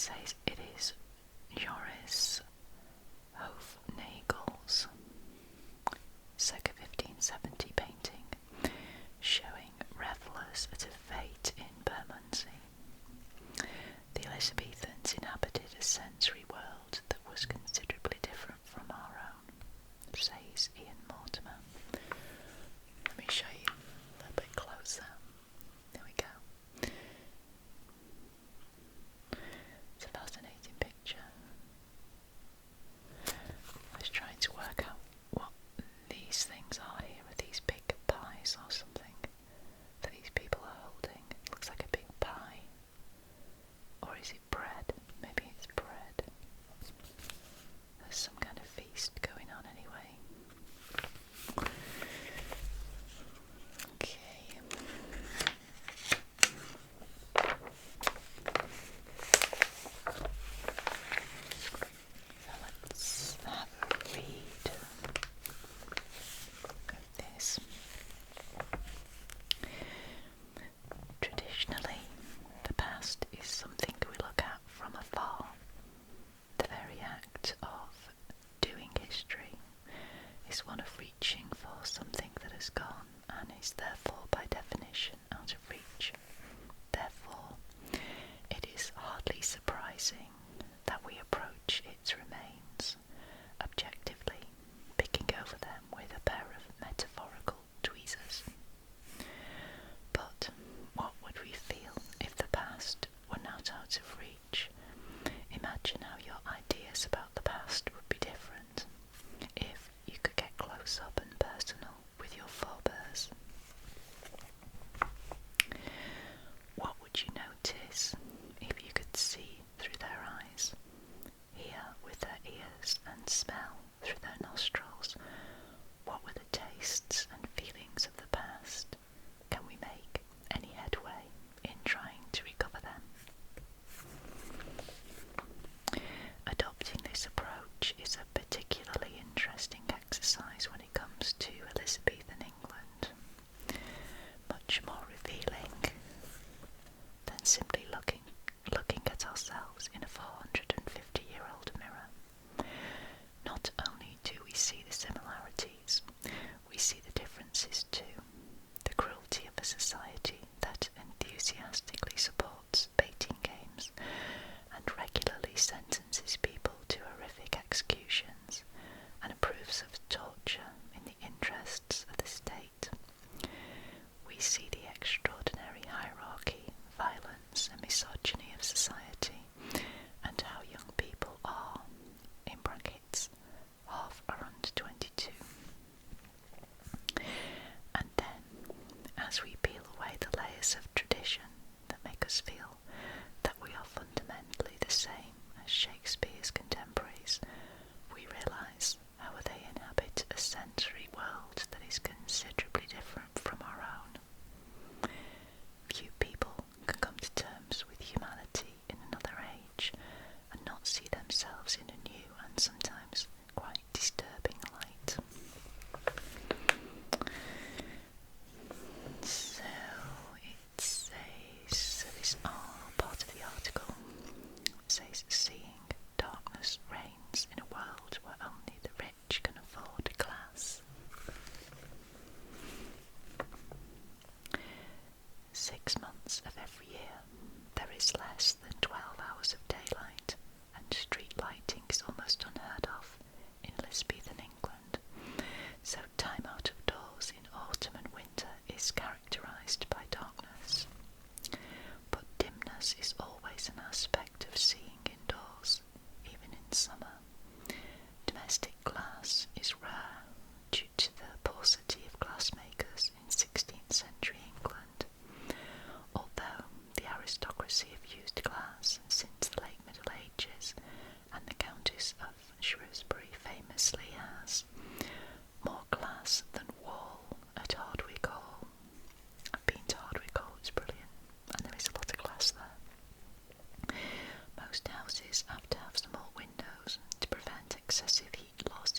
says it is Joris Hofnagel's circa 1570 painting showing revellers at a fete in Bermondsey. The Elizabethans inhabited a sensory world that was considerably different from our own, says Ian Mortimer. Let me show you a little bit closer. There we go. It's a fascinating picture. I was trying to work out what these things are here. Are these big pies or something that these people are holding? It looks like a big pie. Or is it bread? Maybe it's bread. There's some kind of feast going on anyway. Okay. So let's have a read of this. Traditionally, the past is something we look at from afar. The very act of doing history is one of reaching for something that has gone and is therefore by definition out of reach. Therefore, it is hardly surprising that we approach its remains objectively, picking over them with a pair of metaphorical tweezers. But what would we feel if the past were not out of reach? Imagine how your ideas about the past would be different if you could get close up and personal with your forebears. What would you notice if you could see through their eyes, hear with their ears, and smell through their nostrils? What were the tastes and feelings of the past? Can we make any headway in trying to recover them? Adopting this approach is a particularly interesting exercise when it comes to Elizabethan England, much more revealing than simply looking at ourselves in a 450-year-old mirror. Not only do we see the similarities, we see the differences too. The cruelty of a society that enthusiastically supports baiting games and regularly sentences people to horrific executions and approves of torture in the interests of the state. We see the extraordinary hierarchy, violence and misogyny of society, and how young people are, in brackets, half are under 22. And then, as we peel away the layers of tradition that make us feel that we are fundamentally the same as Shakespeare's contemporaries, we realise how they inhabit a sensory world that is considerably different from our own. Few people can come to terms with humanity in another age and not see themselves in a new and sometimes quite disturbing light. So it says, so this part of the article says, seeing darkness reigns in a world where only the rich can afford glass. 6 months of every year there is less than 12 hours of daylight, and street lighting is almost unheard of in Elizabethan England, so time out of doors in autumn and winter is characterised by darkness. But dimness is always an aspect of seeing indoors, even in summer. Domestic glass is rare due to the paucity of glassmakers in 16th century England, although the aristocracy have used glass since the late Middle Ages, and the Countess of Shrewsbury famously has more glass than wall at Hardwick Hall. I've been to Hardwick Hall, it's brilliant, and there is a lot of glass there. Most houses have to have small windows to prevent excessive heat loss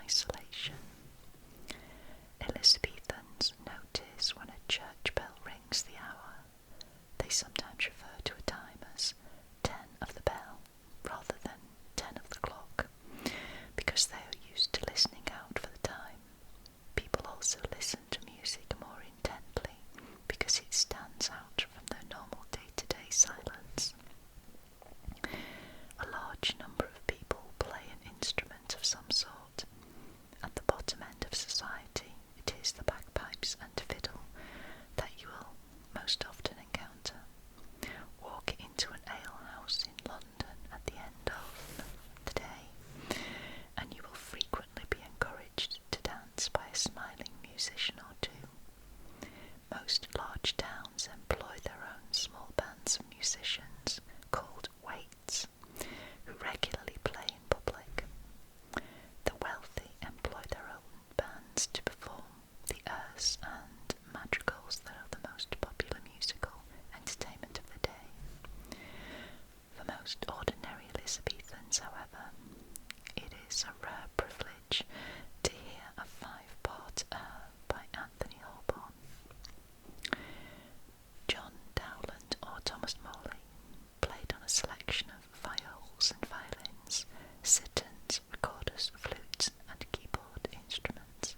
isolation. Elizabethans notice when a church bell rings the hour. They sometimes refer to a time as 10 of the bell rather than 10 of the clock, because they are used to listening out for the time. People also listen to music more intently because it stands out from their normal day-to-day silence. A large number of people play an instrument of some sort. At the bottom end of society, it is the bagpipes and fiddle that you will most often encounter. Walk into an alehouse in London at the end of the day, and you will frequently be encouraged to dance by a smiling musician or two. Most large towns employ their own small bands of musicians called waits, who regularly play in public. The wealthy employ their own bands to perform the airs and madrigals that are the most popular musical entertainment of the day. For most ordinary Elizabethans, however, it is a rare privilege to hear a 5-part air by Anthony Holborn. John Dowland or Thomas Morley played on a selection of viols and violins, citherns, recorders, flutes and keyboard instruments.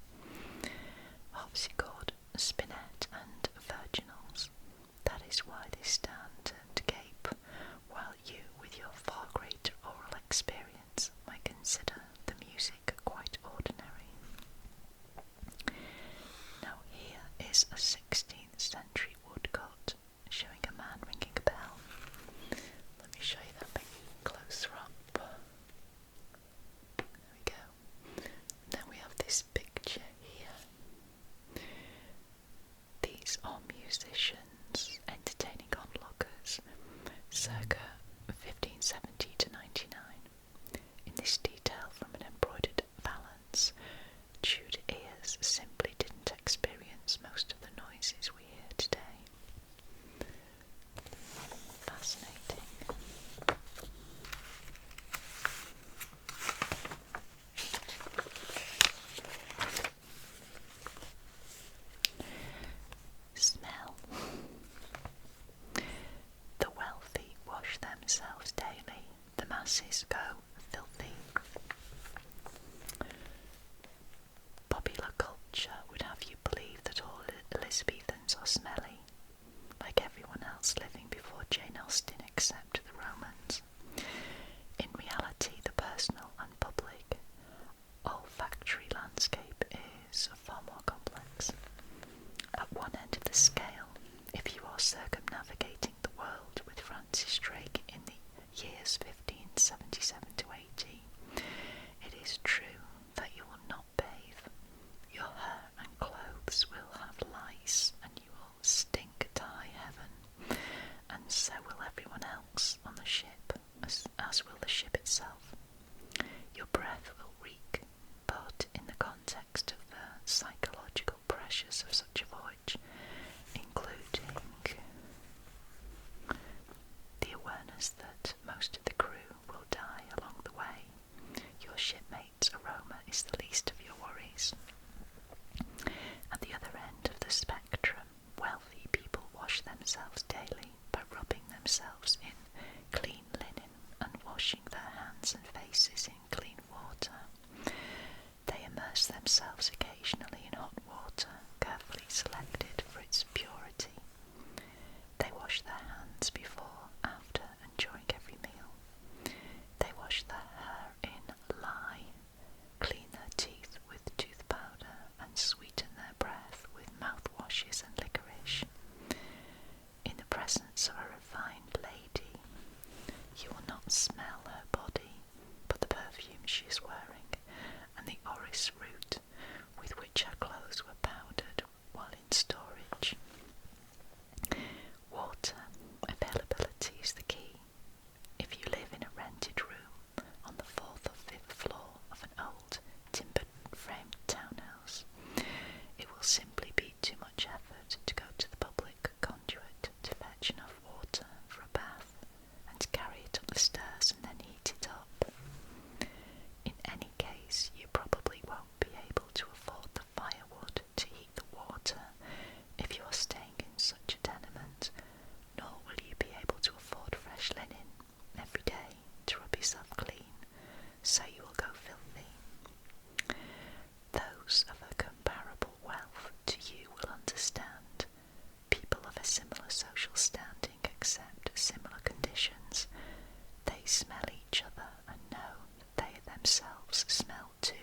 themselves smell too,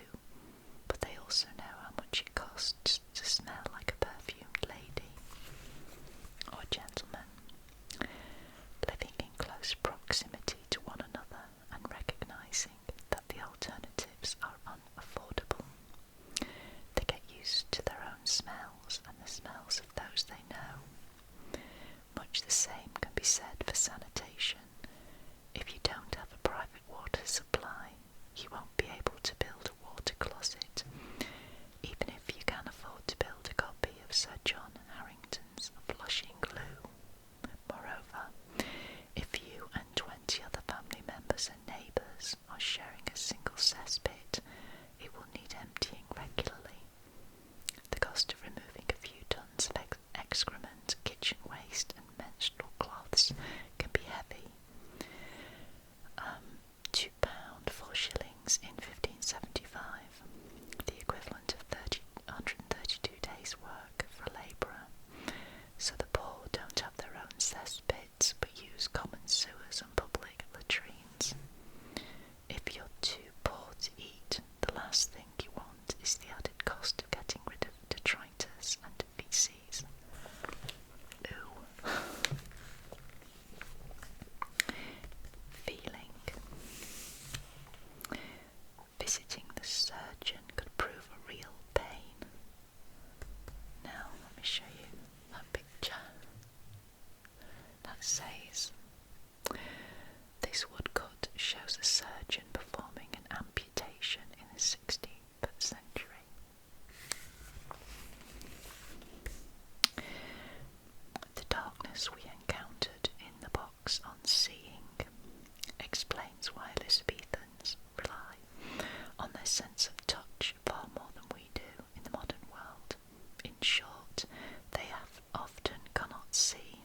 but they also know how much it costs to smell like a perfumed lady or gentleman. Living in close proximity to one another and recognising that the alternatives are unaffordable. They get used to their own smells and the smells of those they know. Much the same can be said for sanitation. If you don't have a private water supply, you won't be able to build a water closet, even if you can afford to build a copy of Sir John Harrington's Flushing Glue. Moreover, if you and 20 other family members and neighbours are sharing a single cesspit, it will need emptying regularly. The cost of removing a few tons of excrement, kitchen waste and menstrual cloths can be heavy. £2 4 shillings in 1575, the equivalent of 132 days' work for a labourer. So the poor don't have their own cesspits but use common sewers and public latrines. If you're too poor to eat, the last thing you want is the added cost of getting rid of detritus and feces. Ooh. Feeling. Visiting the surgeon could prove a real pain. Now, let me show you a picture that says, this woodcut shows a surgeon performing an amputation in the 16th century. The darkness we encountered in the box on Seeing explains why Elizabethans rely on their sense of touch far more than we do in the modern world. In short, they often cannot see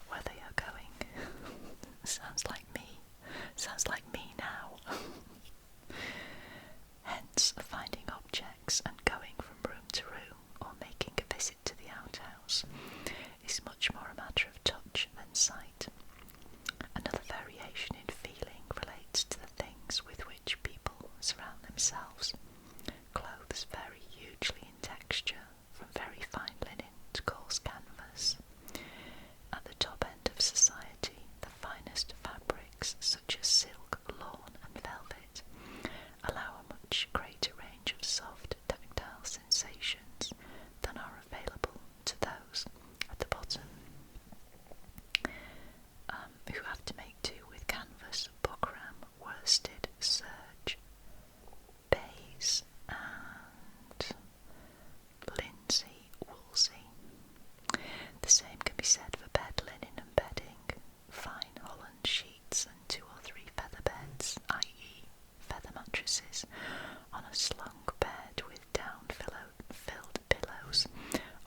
where they are going. Sounds like me now. Hence, finding objects and going from room to room or making a visit to the outhouse is much more a matter of touch than sight. Another variation in feeling relates to the things with which people surround themselves. Clothes vary hugely in texture, from very fine linen to coarse canvas. At the top end of society, the finest fabrics such as silk, lawn and velvet allow a much greater range of soft, tactile sensations than are available to those at the bottom, who have to make do with canvas, buckram, worsted, serge, baize and linsey woolsey. The same can be said for bed linen and bedding, fine Holland sheets and 2 or 3 feather beds, i.e. feather mattresses, on a slung bed with down-filled pillows,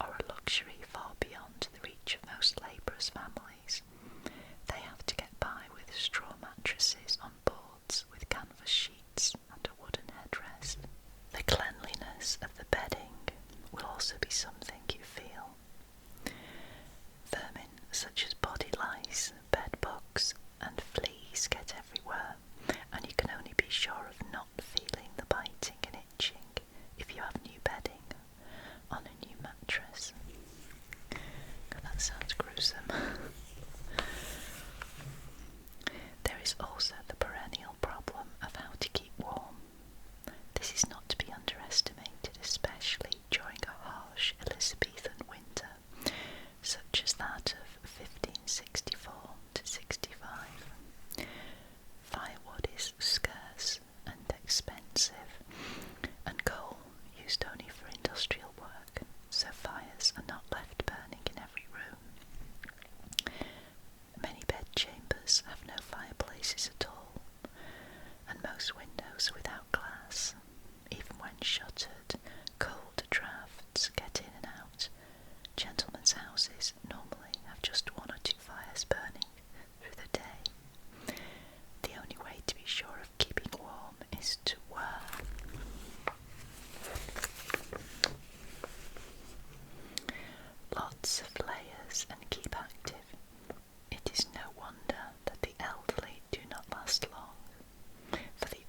are a luxury far beyond the reach of most labourers' families. They have to get by with straw mattresses on boards with canvas sheets and a wooden headrest. The cleanliness of the bedding will also be something you feel. Vermin such as body lice, bed bugs and fleas get everywhere, and you can only be sure of not feeling the biting and itching if you have new bedding on a new mattress. God, that sounds gruesome. There is also the perennial problem of how to keep warm. This is not to be underestimated, especially during a harsh Elizabethan winter, such as that of 1564 to 65. Firewood is scarce and expensive, and coal used only for industrial work, so fires are not left burning in every room. Many bedchambers have no fireplaces at all, and most windows are without glass. Even when shuttered, cold drafts get in and out. Gentlemen's houses normally have just 1 or 2 fires burning through the day. The only way to be sure of keeping warm is to wear lots of layers and keep active. It is no wonder that the elderly do not last long, for the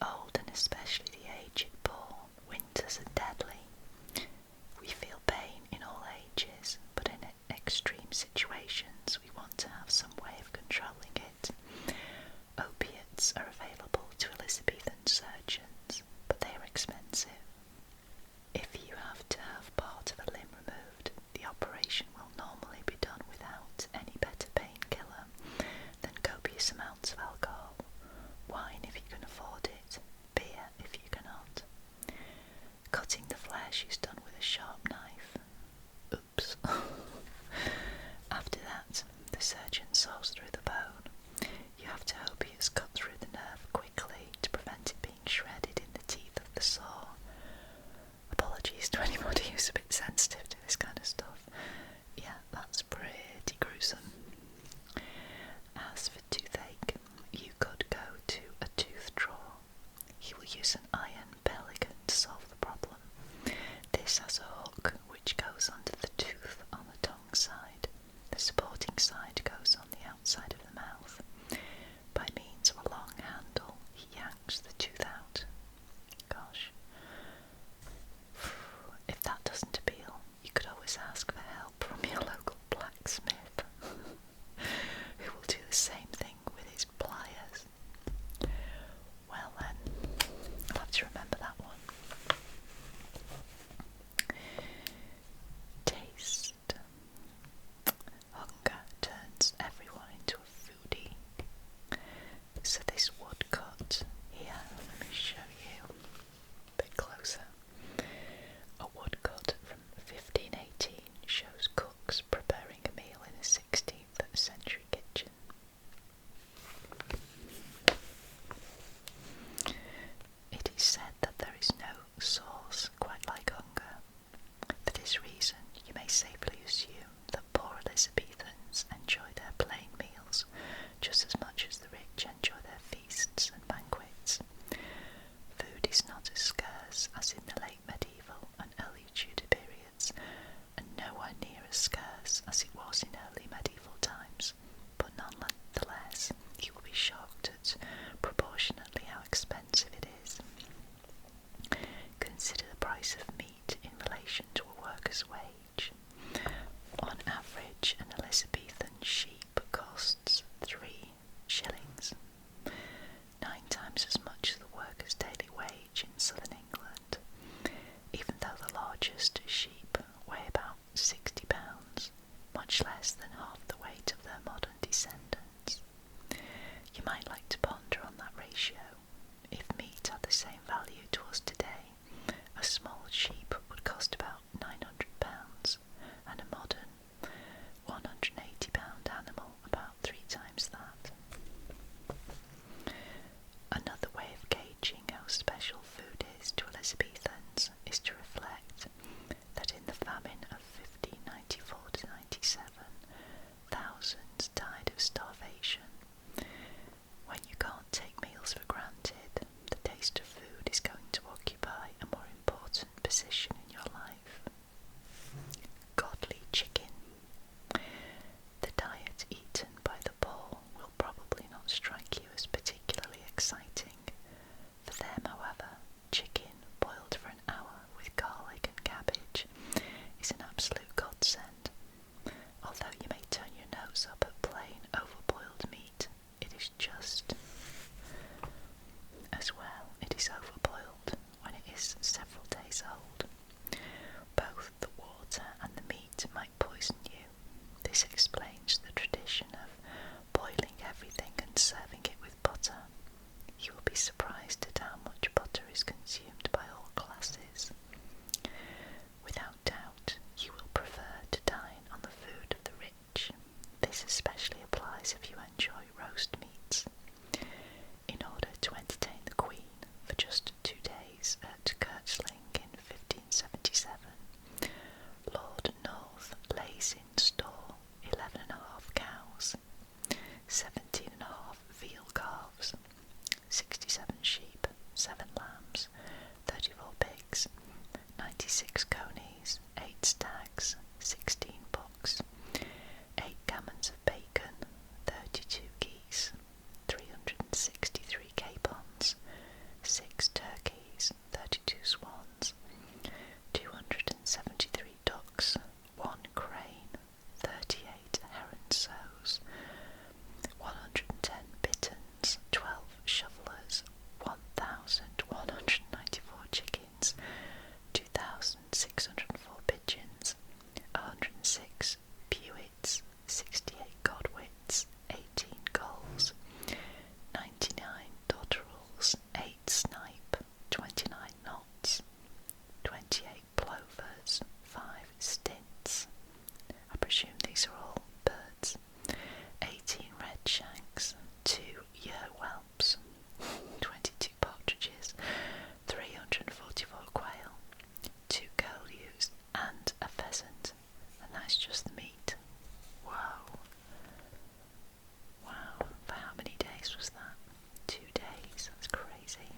use an iron pelican to solve the problem. This has a hook which goes under the tooth on the tongue side. The supporting side goes on the outside of the mouth. By means of a long handle, he yanks the tooth out. Gosh. If that doesn't appeal, you could always ask for help from your local blacksmith, who will do the same thing with his pliers. Well then, I'll have to remember that one. Taste. Hunger turns everyone into a foodie. So this woodcut here, let me show you a bit closer. A woodcut from 1518 shows cooks preparing a meal in a 16th century kitchen. It is said that there is no sauce quite like hunger. For this reason, you may safely assume that poor Elizabethans enjoy their plain meals just as much as the rich enjoy their feasts and banquets. Food is not as scarce as in the late medieval and early Tudor periods, and nowhere near as scarce as it was in early medieval times, but nonetheless you will be shocked at proportionately how expensive it is. Consider the price of meat in relation to a worker's wage. On average, an Elizabethan sheep costs 3 shillings, 9 times as much as the worker's daily wage in southern England, even though the largest sheep weigh about 60 pounds, much less than half the weight of their modern descendants. You might like to ponder on that ratio. If meat had the same value to us today, a small sheep would cost about £900, and a modern £180 animal about 3 times that. Another way of gauging how special food is to Elizabethans is to reflect that in the famine of 1594-97, thousands died of starvation. When you can't take meals for granted, the taste of food is going to occupy a more important position in your life. Godly chicken. The diet eaten by the poor will probably not strike you as particularly exciting. For them, however, chicken boiled for an hour with garlic and cabbage is an absolute godsend. Although you may turn your nose up at plain overboiled meat, it is just as well. It is overboiled when it is several days old. Both the water and the meat might poison you. This explains the tradition of boiling everything and serving it with butter. You will be surprised at how much butter is consumed by all classes. Without doubt, you will prefer to dine on the food of the rich. This especially applies if you enjoy roast meats. In order to entertain the Queen for just 2 days at Kirchling in 1577, Lord North lays in store 11.5 cows, 17.5 veal calves, 67 sheep, 7 lambs, 34 pigs, 96 conies, 8 stags, 16 bucks, 8 gammons of bacon, 32 geese, 363 capons, 6 turkeys, 32 swans, 273 ducks, 1 crane, 38 heron sows, 110 bitterns, 12 shovelers, 1,194 chickens, 2,604 pigeons, 106 pewits, 68 godwits, 18 gulls, 99 dotterels, 8 snipe, 29 knots, 28 plovers, 5 stints. I presume these are all birds. 18 redshanks, 2 yearwhelps, 22 partridges, 344 quail, 2 curlews, and a pheasant. And that's just the meat. Wow. Wow. For how many days was that? 2 days. That's crazy.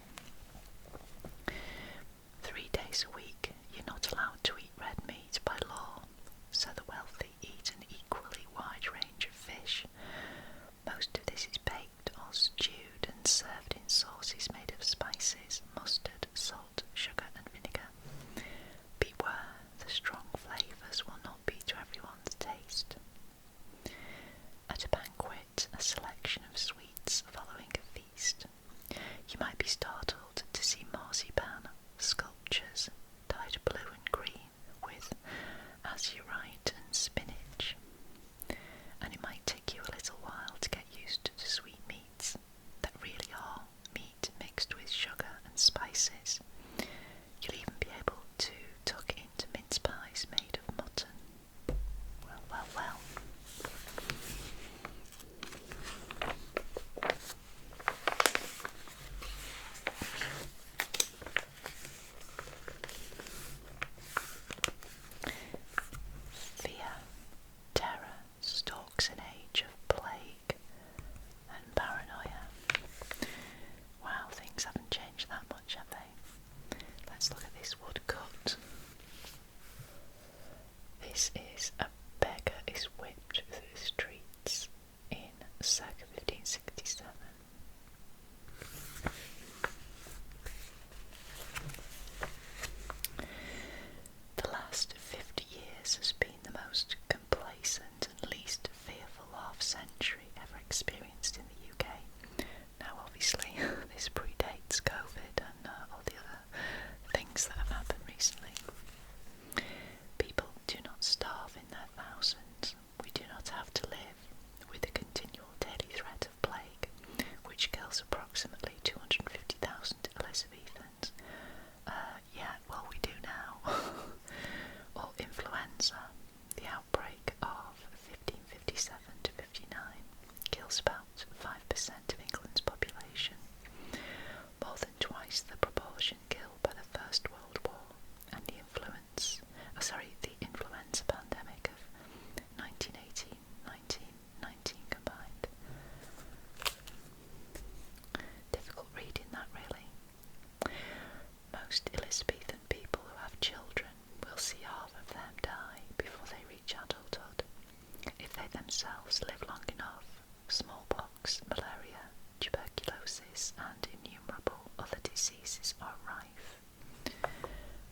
diseases are rife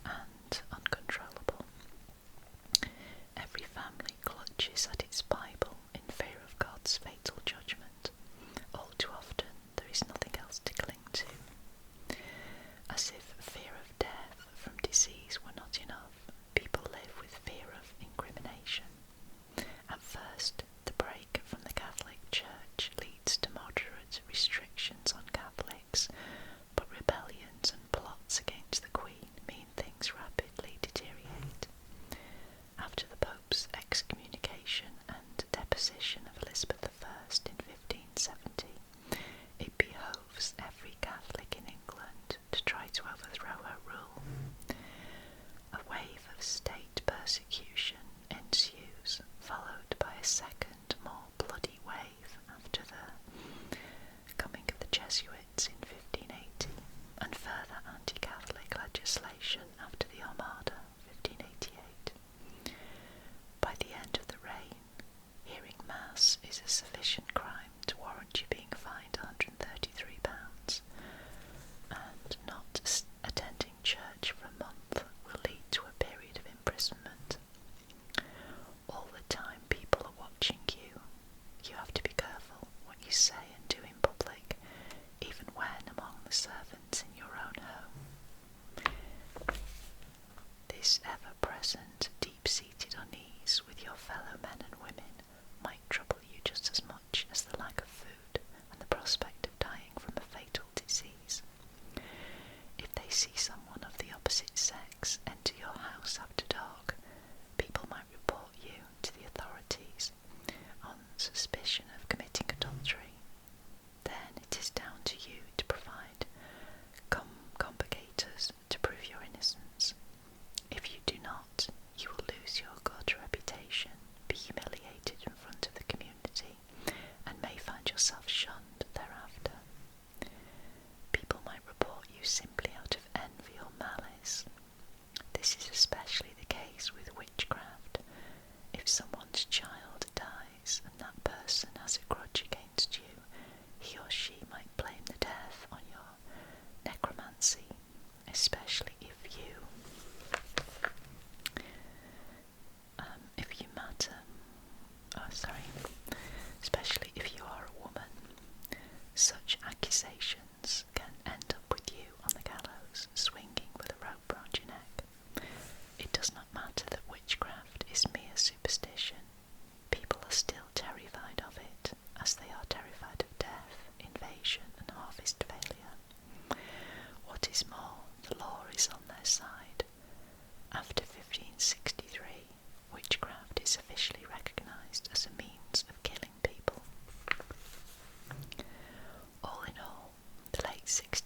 and uncontrollable. Every family clutches at its Bible in fear of God's fatal judgment. All too often there is nothing else to cling to. As if fear of death from disease were not enough, people live with fear of incrimination. At first, the break from the Catholic Church leads to moderate restrictions on Catholics, but rebellions and plots against the Queen mean things rapidly deteriorate. After the Pope's excommunication and deposition of Elizabeth I in 1570, it behoves every Catholic in England to try to overthrow her rule. A wave of state persecution ensues, followed by a second, more bloody wave after the coming of the Jesuits in 1580, and further anti-Catholic legislation after the Armada, 1588. By the end of the reign, hearing Mass is a sufficient crime to warrant you being fined £133, and not attending church for a month will lead to a period of imprisonment. All the time people are watching you. You have to be careful what you say and do in public, even when among the servants in your own home. This ever-present, deep-seated unease with your fellow men and women might trouble you just as much as the lack of food and the prospect of dying from a fatal disease. If they see someone of the opposite sex enter your house after dark, people might report you to the authorities on suspicion of committing adultery. Then it is down to you to provide complicators to prove your innocence. If you do not, you will lose your good reputation, be humiliated in front of the community, and may find yourself shunned thereafter. People might report you simply out of envy or malice. This is especially the case with witchcraft. If someone's child dies and that person has a grudge against you, he or she might blame the death on your necromancy, especially especially if you are a woman. Such accusations can end up with you on the gallows, swinging with a rope round your neck. It does not matter that witchcraft is mere superstition. People are still terrified of it, as they are terrified of death, invasion, and harvest failure. What is more, the law is on their side. After 1563, witchcraft is officially recognised as a means of killing people. All in all, the late 16th